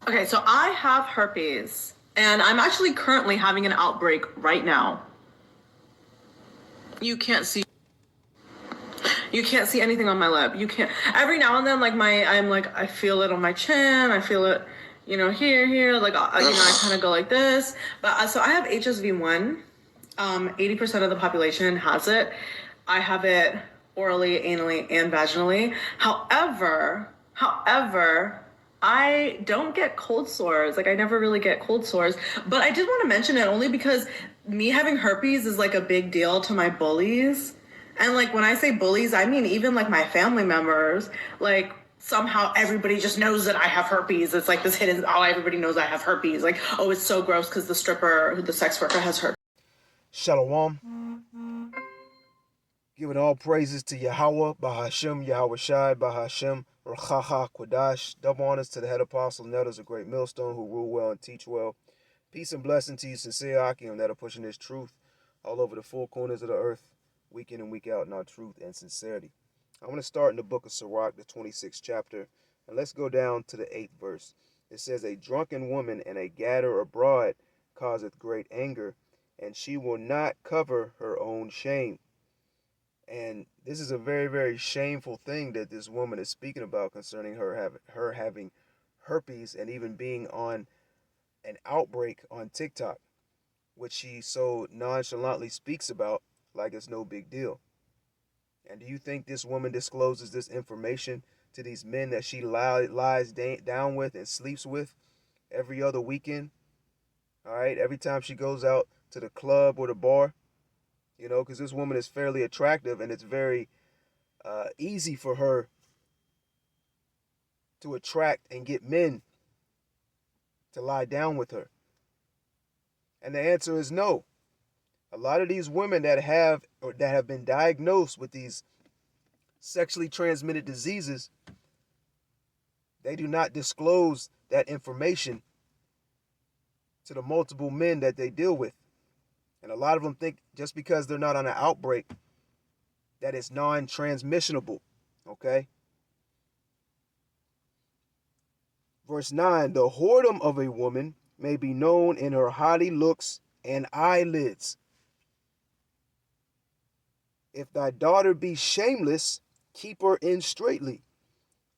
Okay, so I have herpes, and I'm actually currently having an outbreak right now. You can't see. You can't see anything on my lip. You can't. Every now and then, I'm like, I feel it on my chin. I feel it, here. Like, I kind of go like this. But so I have HSV1. 80% of the population has it. I have it orally, anally, and vaginally. However, I don't get cold sores. Like, I never really get cold sores. But I did want to mention it only because me having herpes is like a big deal to my bullies. And like when I say bullies, I mean even like my family members. Like somehow everybody just knows that I have herpes. It's like this hidden, oh, everybody knows I have herpes. Like, oh, it's so gross because the sex worker has herpes. Shalom. Giving all praises to Yahweh, Bahashem, Yahweh Shai, Bahashem, Rachaha, Quadash. Double honors to the head apostle and elders of Great Millstone who rule well and teach well. Peace and blessing to you, sincere Akim, that are pushing this truth all over the four corners of the earth, week in and week out in our truth and sincerity. I'm going to start in the book of Sirach, the 26th chapter, and let's go down to the 8th verse. It says, A drunken woman and a gatter abroad causeth great anger, and she will not cover her own shame. And this is a very, very shameful thing that this woman is speaking about concerning her having herpes and even being on an outbreak on TikTok, which she so nonchalantly speaks about like it's no big deal. And do you think this woman discloses this information to these men that she lies down with and sleeps with every other weekend? All right, every time she goes out to the club or the bar, because this woman is fairly attractive and it's very easy for her to attract and get men to lie down with her. And the answer is no. A lot of these women that have been diagnosed with these sexually transmitted diseases, they do not disclose that information to the multiple men that they deal with. And a lot of them think just because they're not on an outbreak that it's non-transmissionable. Okay? Verse 9, the whoredom of a woman may be known in her haughty looks and eyelids. If thy daughter be shameless, keep her in straitly,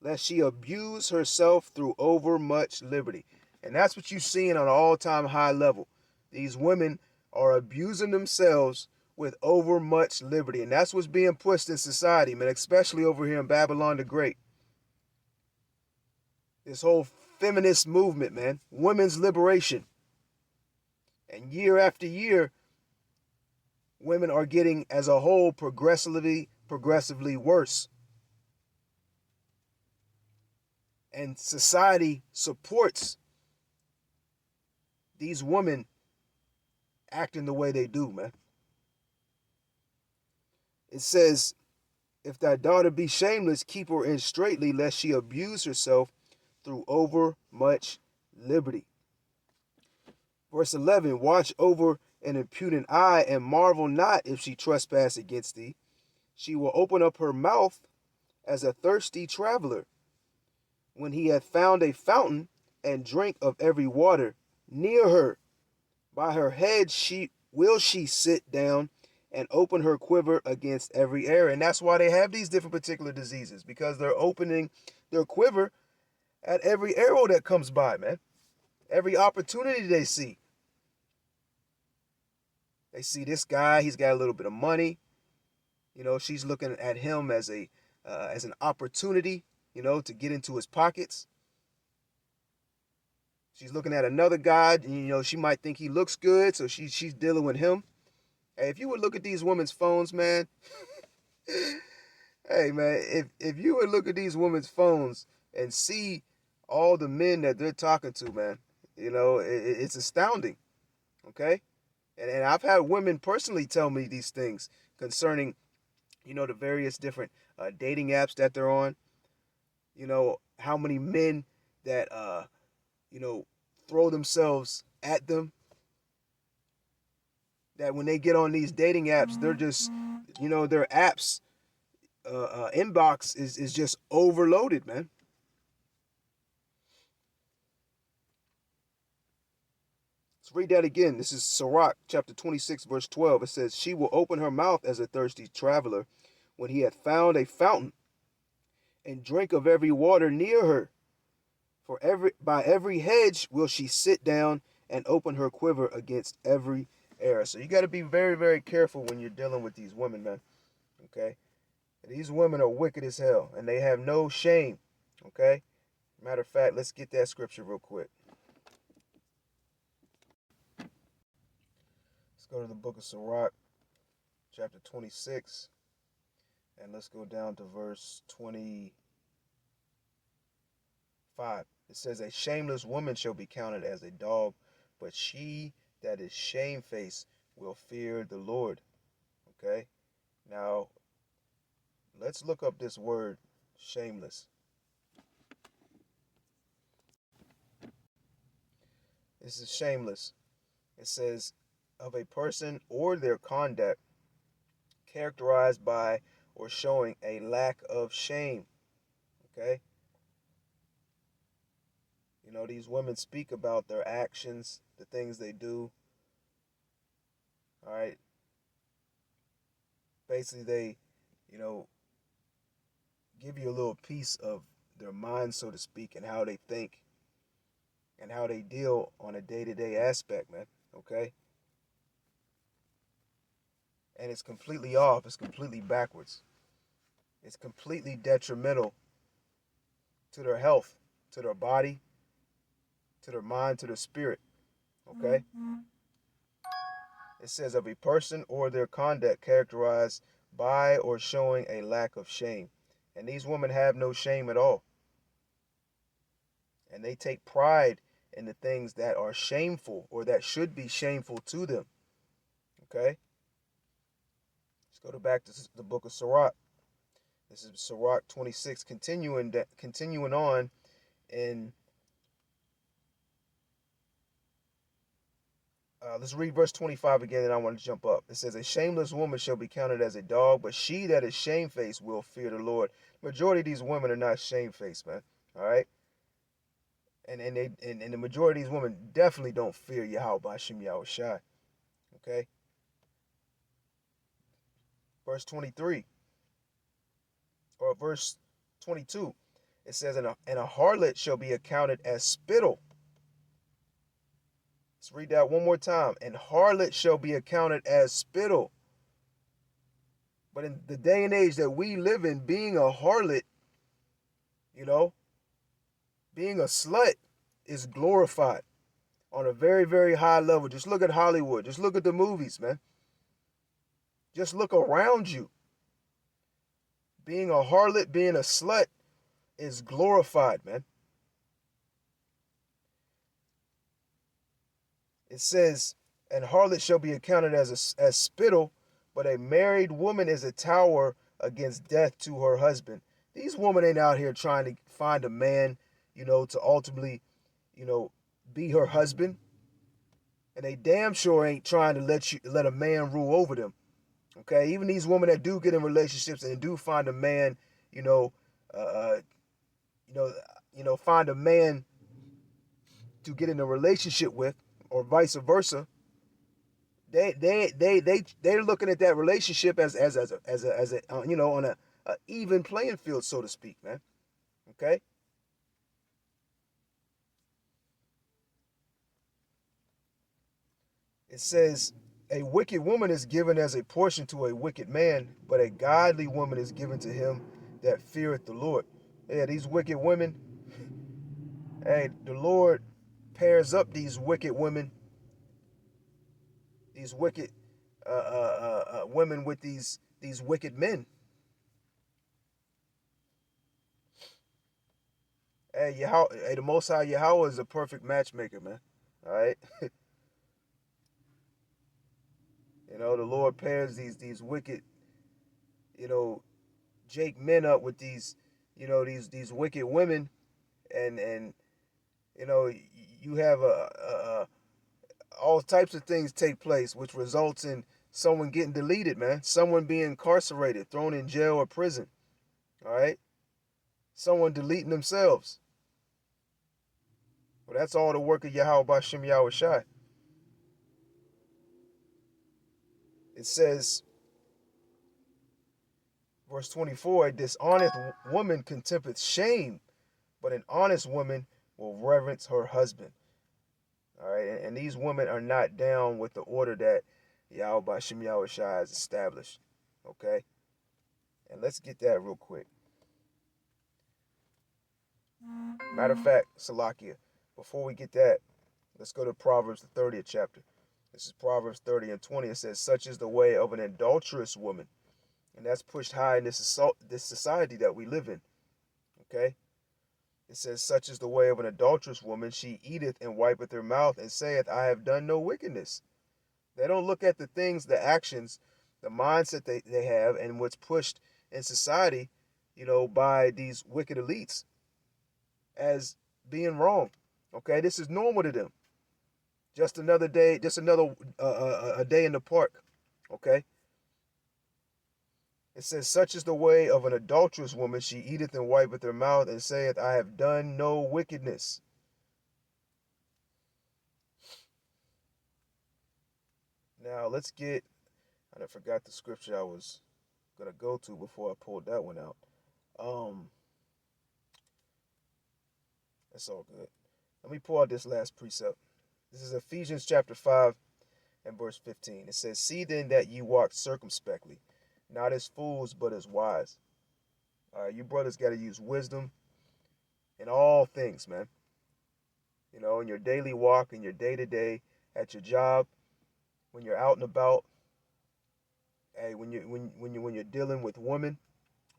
lest she abuse herself through overmuch liberty. And that's what you're seeing on an all-time high level. These women are abusing themselves with overmuch liberty. And that's what's being pushed in society, man, especially over here in Babylon the Great. This whole feminist movement, man, women's liberation. And year after year, women are getting, as a whole, progressively worse. And society supports these women acting the way they do, man. It says, if thy daughter be shameless, keep her in straitly, lest she abuse herself through over much liberty. Verse 11, watch over an impudent eye, and marvel not if she trespass against thee. She will open up her mouth as a thirsty traveler, when he hath found a fountain, and drink of every water near her. By her head she sit down, and open her quiver against every arrow. And that's why they have these different particular diseases, because they're opening their quiver at every arrow that comes by, man. Every opportunity they see. They see this guy, he's got a little bit of money. She's looking at him as an opportunity, to get into his pockets. She's looking at another guy, and, she might think he looks good, so she's dealing with him. Hey, if you would look at these women's phones, man, hey, man, if you would look at these women's phones and see all the men that they're talking to, man, it's astounding, okay? And I've had women personally tell me these things concerning, the various different dating apps that they're on, how many men that, throw themselves at them, that when they get on these dating apps, they're just, their apps inbox is just overloaded, man. Let's read that again. This is Sirach chapter 26, verse 12. It says, she will open her mouth as a thirsty traveler when he hath found a fountain, and drink of every water near her. For by every hedge will she sit down, and open her quiver against every error. So you got to be very, very careful when you're dealing with these women, man. Okay? These women are wicked as hell, and they have no shame. Okay? Matter of fact, let's get that scripture real quick. Let's go to the book of Sirach, chapter 26, and let's go down to verse 25. It says, a shameless woman shall be counted as a dog, but she that is shamefaced will fear the Lord. Okay? Now, let's look up this word, shameless. This is shameless. It says, of a person or their conduct characterized by or showing a lack of shame. Okay? You know, these women speak about their actions, the things they do. All right? Basically, they, you know, give you a little piece of their mind, so to speak, and how they think and how they deal on a day-to-day aspect, man. Okay? And it's completely off. It's completely backwards. It's completely detrimental to their health, to their body, to their mind, to their spirit. Okay? It says of a person or their conduct characterized by or showing a lack of shame. And these women have no shame at all. And they take pride in the things that are shameful or that should be shameful to them. Okay? Let's go back to the book of Sirach. This is Sirach 26, continuing on in let's read verse 25 again, and I want to jump up. It says, a shameless woman shall be counted as a dog, but she that is shamefaced will fear the Lord. Majority of these women are not shamefaced, man. All right? And the majority of these women definitely don't fear Yahweh Bashim Yahweh Shai. Okay? Verse 23, or verse 22, it says, and a harlot shall be accounted as spittle. Let's read that one more time. And harlot shall be accounted as spittle. But in the day and age that we live in, being a harlot, you know, being a slut is glorified on a very, very high level. Just look at Hollywood. Just look at the movies, man. Just look around you. Being a harlot, being a slut is glorified, man. It says, and harlot shall be accounted as spittle, but a married woman is a tower against death to her husband. These women ain't out here trying to find a man, you know, to ultimately, you know, be her husband. And they damn sure ain't trying to let a man rule over them. Okay, even these women that do get in relationships and do find a man, you know, uh, you know, find a man to get in a relationship with, or vice versa. They're looking at that relationship as a you know, on a even playing field, so to speak, man. Okay. It says, a wicked woman is given as a portion to a wicked man, but a godly woman is given to him that feareth the Lord. Yeah, these wicked women, hey, the Lord pairs up these wicked women, these wicked women with these wicked men. Hey, hey, the Most High Yahweh is a perfect matchmaker, man. All right. You know, the Lord pairs these wicked, you know, Jake men up with these, you know, these wicked women, and you know, you have all types of things take place, which results in someone getting deleted, man. Someone being incarcerated, thrown in jail or prison. All right, someone deleting themselves. Well, that's all the work of Yahweh Bashim Yahweh Shai. It says, verse 24, a dishonest woman contempteth shame, but an honest woman will reverence her husband. All right, and these women are not down with the order that Yahweh Bashim Yahweh Shai has established. Okay, and let's get that real quick. Matter of fact, Salakia, before we get that, let's go to Proverbs, the 30th chapter. This is Proverbs 30 and 20. It says, such is the way of an adulterous woman. And that's pushed high in this society that we live in. Okay? It says, such is the way of an adulterous woman. She eateth and wipeth her mouth and saith, I have done no wickedness. They don't look at the things, the actions, the mindset they have, and what's pushed in society, by these wicked elites as being wrong. Okay? This is normal to them. Just another day, just another a day in the park. Okay? It says, such is the way of an adulterous woman. She eateth and wipeth her mouth and saith, I have done no wickedness. Now let's get, I forgot the scripture I was going to go to before I pulled that one out. That's all good. Let me pull out this last precept. This is Ephesians chapter 5 and verse 15. It says, see then that ye walk circumspectly, not as fools, but as wise. You brothers got to use wisdom in all things, man. In your daily walk, in your day-to-day, at your job, when you're out and about, hey, when you're dealing with women,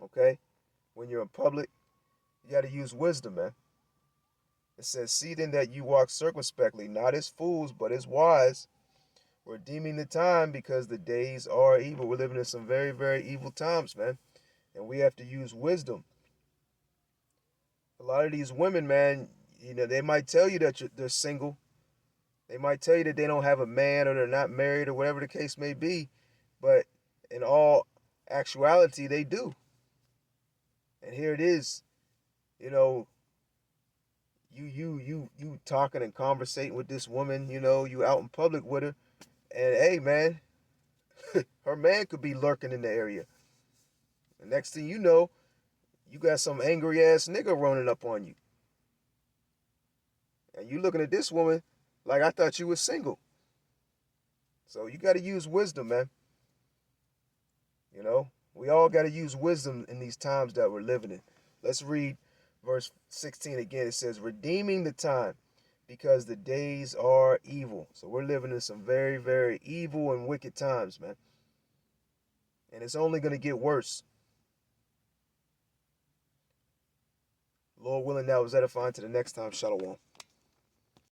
okay, when you're in public, you got to use wisdom, man. It says, see then that you walk circumspectly, not as fools, but as wise, redeeming the time because the days are evil. We're living in some very, very evil times, man. And we have to use wisdom. A lot of these women, man, they might tell you that they're single. They might tell you that they don't have a man or they're not married or whatever the case may be. But in all actuality, they do. And here it is, you talking and conversating with this woman, you out in public with her. And hey, man, her man could be lurking in the area. The next thing you know, you got some angry ass nigga running up on you. And you looking at this woman like I thought you was single. So you got to use wisdom, man. We all got to use wisdom in these times that we're living in. Let's read verse 16 again. It says, redeeming the time because the days are evil. So we're living in some very, very evil and wicked times, man. And it's only going to get worse. Lord willing, that was edifying. To the next time. Shalom.